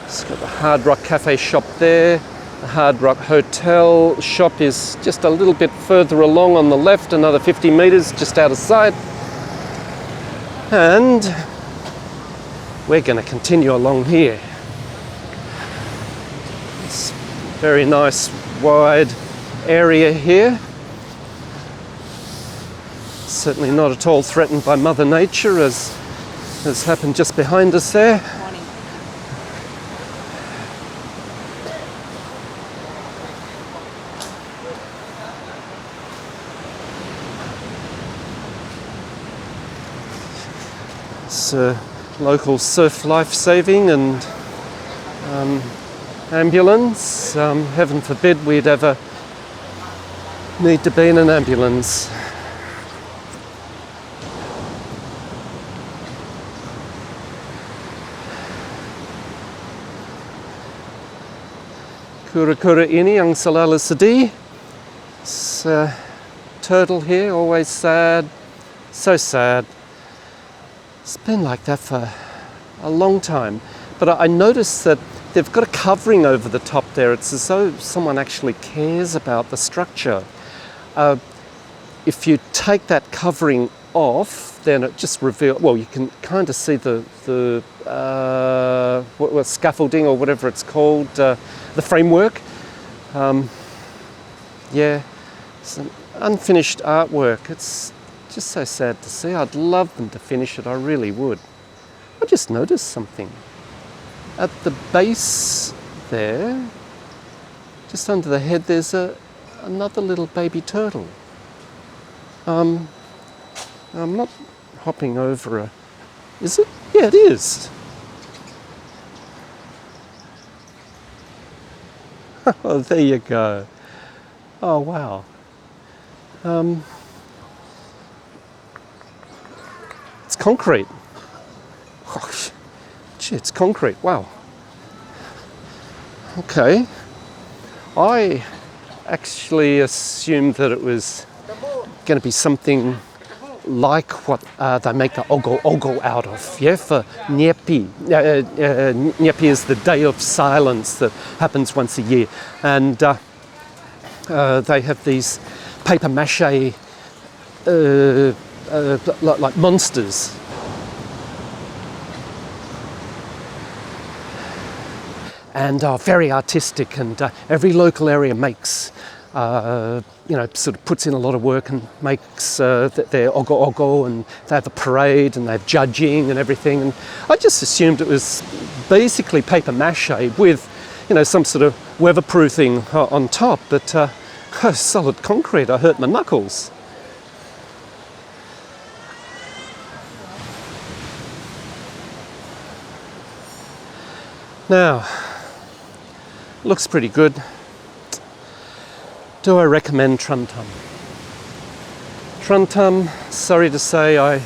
It's got the Hard Rock Cafe shop there. The Hard Rock Hotel shop is just a little bit further along on the left, another 50 metres just out of sight. And we're going to continue along here. It's a very nice wide area here. Certainly not at all threatened by Mother Nature, as has happened just behind us there. Morning. It's local surf life saving and ambulance. Heaven forbid we'd ever need to be in an ambulance. Kura-kura ini ang selalu sedih. It's a turtle here, always sad, so sad. It's been like that for a long time. But I noticed that they've got a covering over the top there. It's as though someone actually cares about the structure. If you take that covering off, then it just reveals, well, you can kind of see the scaffolding or whatever it's called, the framework. Yeah, it's an unfinished artwork. It's just so sad to see. I'd love them to finish it, I really would. I just noticed something. At the base there, just under the head, there's another little baby turtle. I'm not hopping over a... Is it? Yeah, it is. Oh, there you go. Oh, wow. It's concrete. Oh, gee, it's concrete. Wow. Okay. I actually assumed that it was going to be something like what they make the ogo out of, yeah, for Nyepi. Nyepi is the day of silence that happens once a year. And they have these paper mache like monsters. And are very artistic, and every local area makes, sort of puts in a lot of work and makes their ogo, and they have a parade and they have judging and everything. And I just assumed it was basically paper mache with, some sort of weatherproofing on top, but solid concrete. I hurt my knuckles. Now, looks pretty good. Do I recommend Truntum? Truntum, sorry to say, I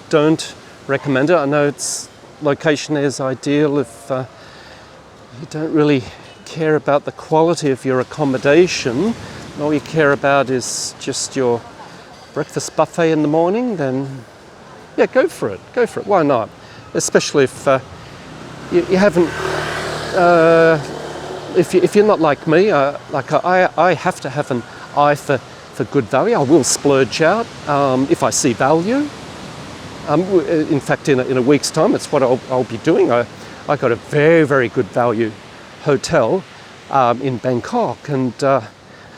don't recommend it. I know its location is ideal if you don't really care about the quality of your accommodation. All you care about is just your breakfast buffet in the morning, then yeah, go for it. Go for it. Why not? Especially if you haven't... If you're not like me, I have to have an eye for good value. I will splurge out if I see value. In fact, in a week's time, it's what I'll be doing. I got a very, very good value hotel in Bangkok, and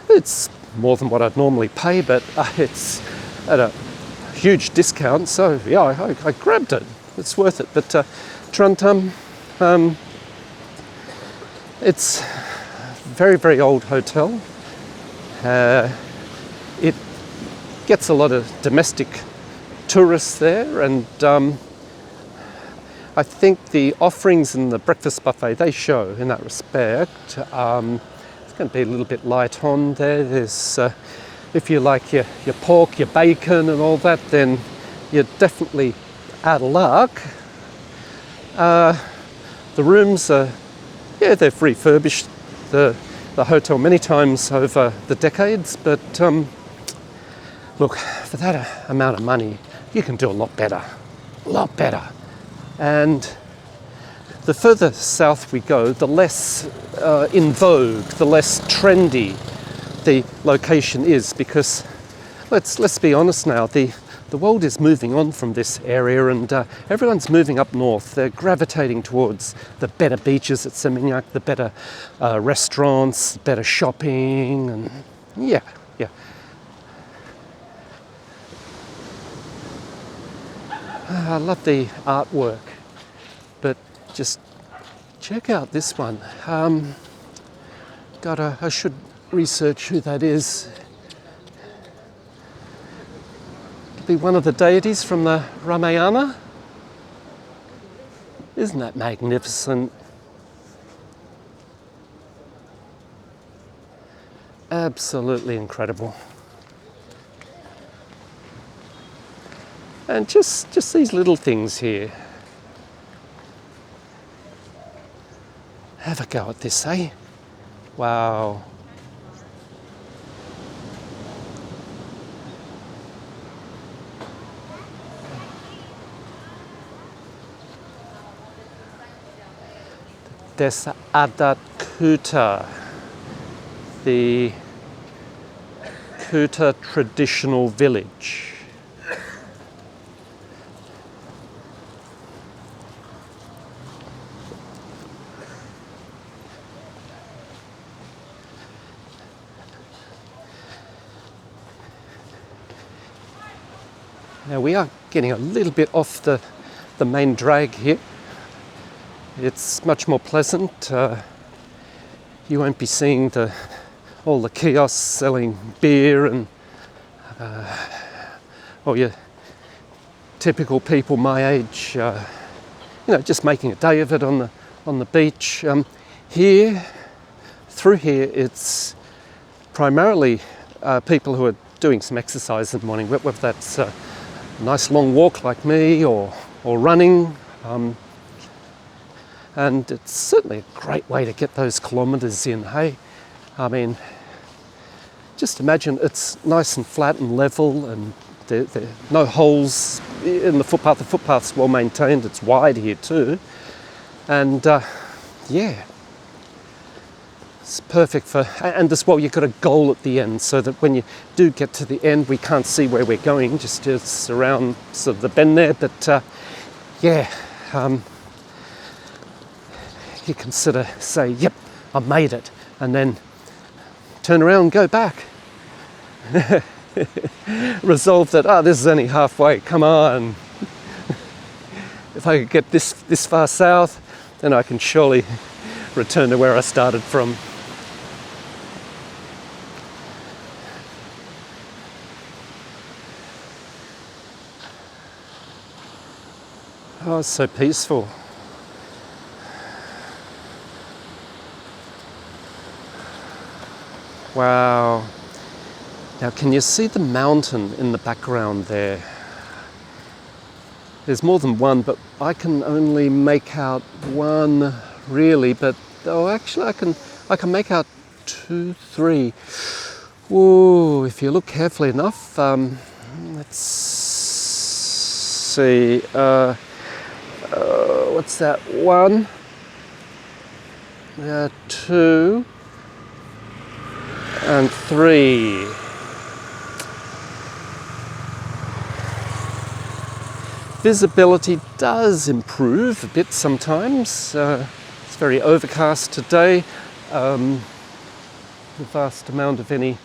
it's more than what I'd normally pay, but it's at a huge discount. So yeah, I grabbed it. It's worth it. But Truntum. It's a very, very old hotel. It gets a lot of domestic tourists there, and I think the offerings in the breakfast buffet, they show in that respect. It's going to be a little bit light on there. There's, if you like your pork, your bacon and all that, then you're definitely out of luck. The rooms are... Yeah, they've refurbished the hotel many times over the decades, but look, for that amount of money, you can do a lot better. And the further south we go, the less in vogue, the less trendy the location is, because let's be honest now, the world is moving on from this area, and everyone's moving up north. They're gravitating towards the better beaches at Seminyak, the better restaurants, better shopping, and yeah. I love the artwork, but just check out this one. I should research who that is. Could be one of the deities from the Ramayana. Isn't that magnificent? Absolutely incredible. And just these little things here. Have a go at this, eh? Wow. Desa Adat Kuta, the Kuta traditional village. Now we are getting a little bit off the main drag here. It's much more pleasant. You won't be seeing all the kiosks selling beer and all your typical people my age, just making a day of it on the beach. Through here, it's primarily people who are doing some exercise in the morning, whether that's a nice long walk like me or running. And it's certainly a great way to get those kilometres in, hey? I mean, just imagine it's nice and flat and level, and there are no holes in the footpath. The footpath's well maintained, it's wide here too. And it's perfect for, and as well, you've got a goal at the end, so that when you do get to the end, we can't see where we're going, just around sort of the bend there, but you can sort of say, yep, I made it, and then turn around and go back. Resolve that, this is only halfway, come on. If I could get this far south, then I can surely return to where I started from. Oh, it's so peaceful. Wow. Now, can you see the mountain in the background there? There's more than one, but I can only make out one really, but actually I can make out 2, 3. Whoa, if you look carefully enough, let's see, what's that, 1, 2, and 3. Visibility does improve a bit sometimes. It's very overcast today. The vast amount of any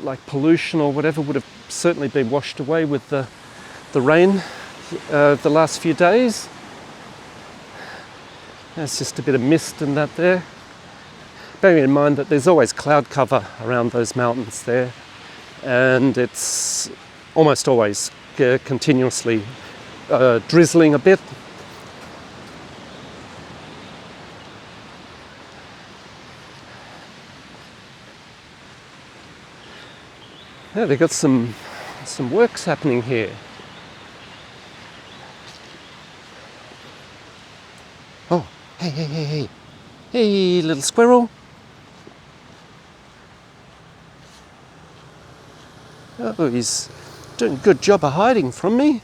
like pollution or whatever would have certainly been washed away with the rain the last few days. There's just a bit of mist and that there. Bearing in mind that there's always cloud cover around those mountains there, and it's almost always continuously drizzling a bit. Yeah, they've got some works happening here. Oh, hey. Hey, little squirrel. Oh, he's doing a good job of hiding from me.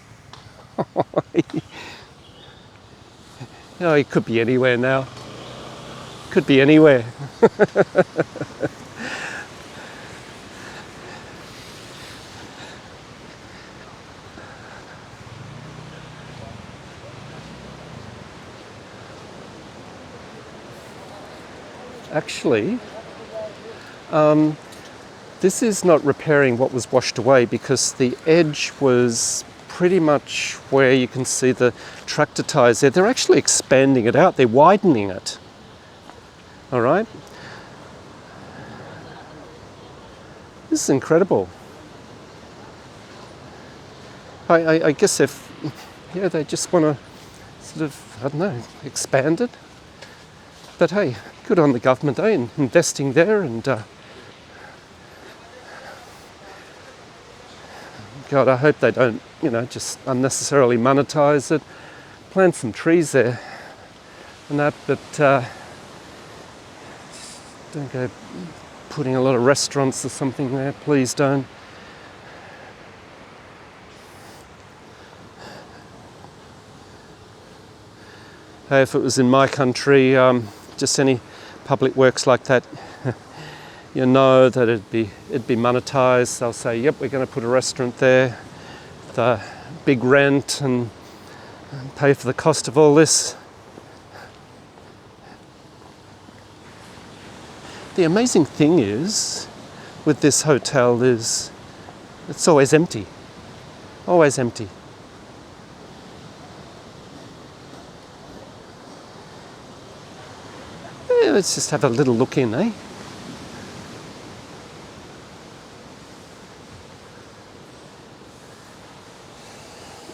Oh, it could be anywhere now. Could be anywhere. Actually, this is not repairing what was washed away, because the edge was pretty much where you can see the tractor tyres there. They're actually expanding it out. They're widening it. All right. This is incredible. I guess if, yeah, they just want to sort of, I don't know, expand it. But hey, good on the government, eh, in investing there, and God, I hope they don't, you know, just unnecessarily monetize it. Plant some trees there and that, but don't go putting a lot of restaurants or something there, please don't. Hey, if it was in my country, just any public works like that, you know that it'd be monetized. They'll say, yep, we're going to put a restaurant there, the big rent, and pay for the cost of all this. The amazing thing is, with this hotel, is it's always empty. Always empty. Yeah, let's just have a little look in, eh?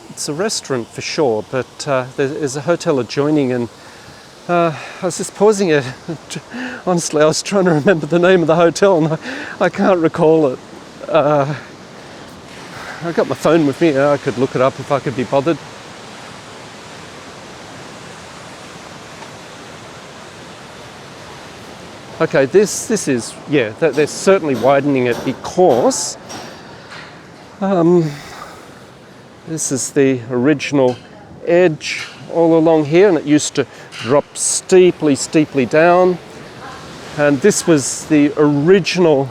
It's a restaurant for sure, but there's a hotel adjoining, and I was just pausing it. Honestly, I was trying to remember the name of the hotel, and I can't recall it. I got my phone with me. I could look it up if I could be bothered. Okay, this is, yeah, they're certainly widening it, because this is the original edge all along here, and it used to drop steeply down. And this was the original,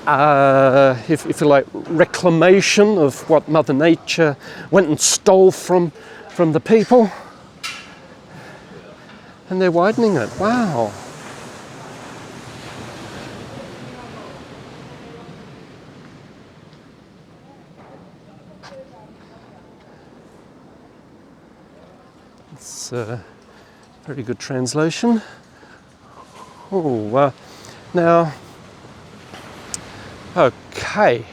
if you like, reclamation of what Mother Nature went and stole from the people. And they're widening it. Wow. It's a very good translation. Oh, now, okay,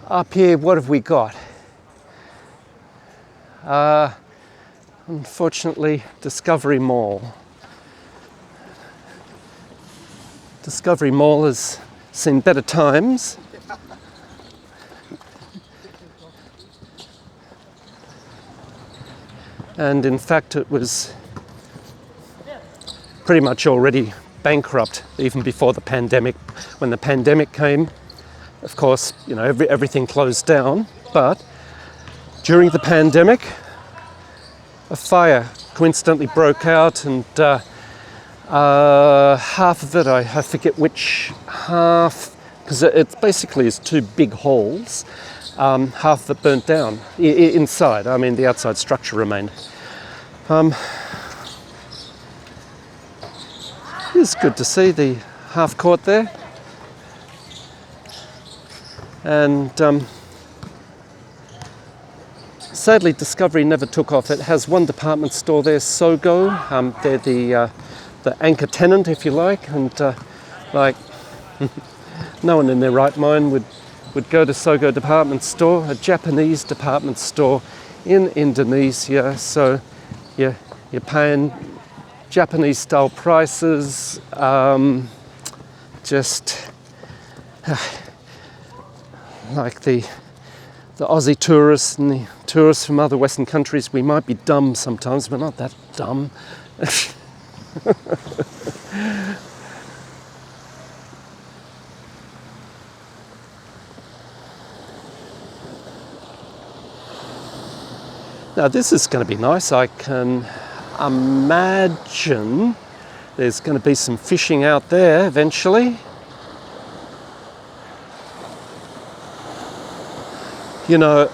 up here, what have we got? Unfortunately, Discovery Mall. Discovery Mall has seen better times. And in fact, it was pretty much already bankrupt even before the pandemic. When the pandemic came, of course, you know, everything closed down. But during the pandemic, a fire coincidentally broke out, and half of it, I forget which half, because it basically is two big halls. Half of it burnt down inside. I mean, the outside structure remained. It's good to see the half court there. And sadly, Discovery never took off. It has one department store there, Sogo. They're the anchor tenant, if you like, and like no one in their right mind would go to Sogo department store, a Japanese department store in Indonesia. So you're paying Japanese style prices, just like the Aussie tourists and the tourists from other Western countries. We might be dumb sometimes, but not that dumb. Now this is going to be nice. I can imagine there's going to be some fishing out there eventually. You know,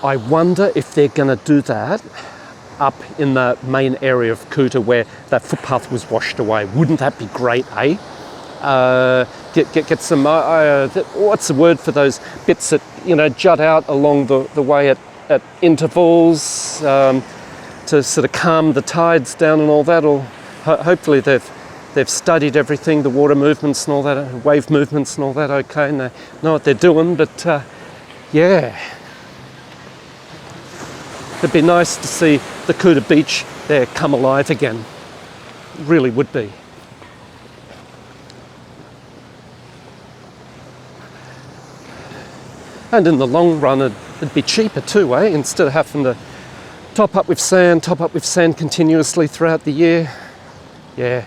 I wonder if they're going to do that up in the main area of Kuta where that footpath was washed away. Wouldn't that be great, eh? Get some, what's the word for those bits that, you know, jut out along the way at intervals to sort of calm the tides down and all that. Or hopefully they've studied everything, the water movements and all that, wave movements and all that, okay, and they know what they're doing, but yeah. It'd be nice to see the Kuta Beach there come alive again. It really would be. And in the long run, it'd be cheaper too, eh? Instead of having to top up with sand continuously throughout the year. Yeah.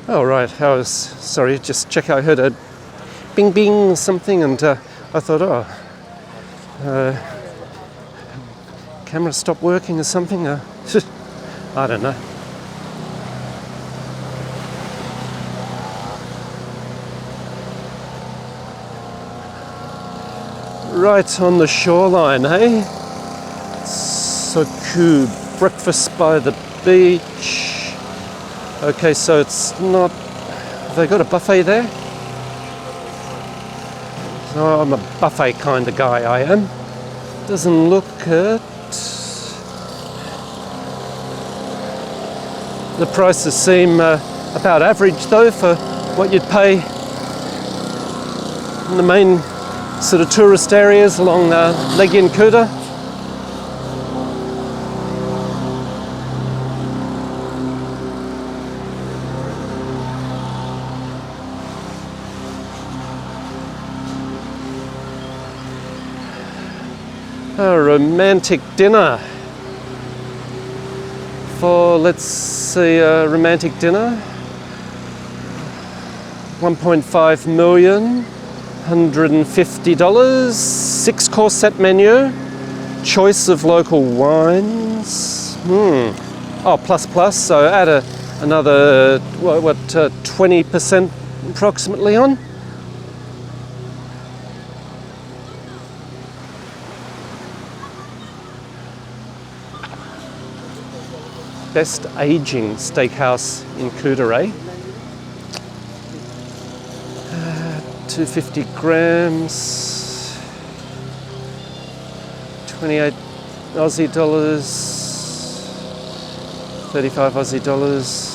Oh right, sorry, just check. I heard a bing bing something, and I thought, camera stopped working or something. I don't know. Right on the shoreline, eh? So cool. Breakfast by the beach. Okay, so it's not... Have they got a buffet there? So I'm a buffet kind of guy, I am. Doesn't look it. The prices seem about average though for what you'd pay in the main sort of tourist areas along Legian Kuta. A romantic dinner for, let's see, a romantic dinner, 1.5 million, $150, 6-course set menu, choice of local wines, oh, plus, so add another, what 20% approximately on. Best aging steakhouse in Kuta, eh? 250 grams, 28 Aussie dollars, 35 Aussie dollars.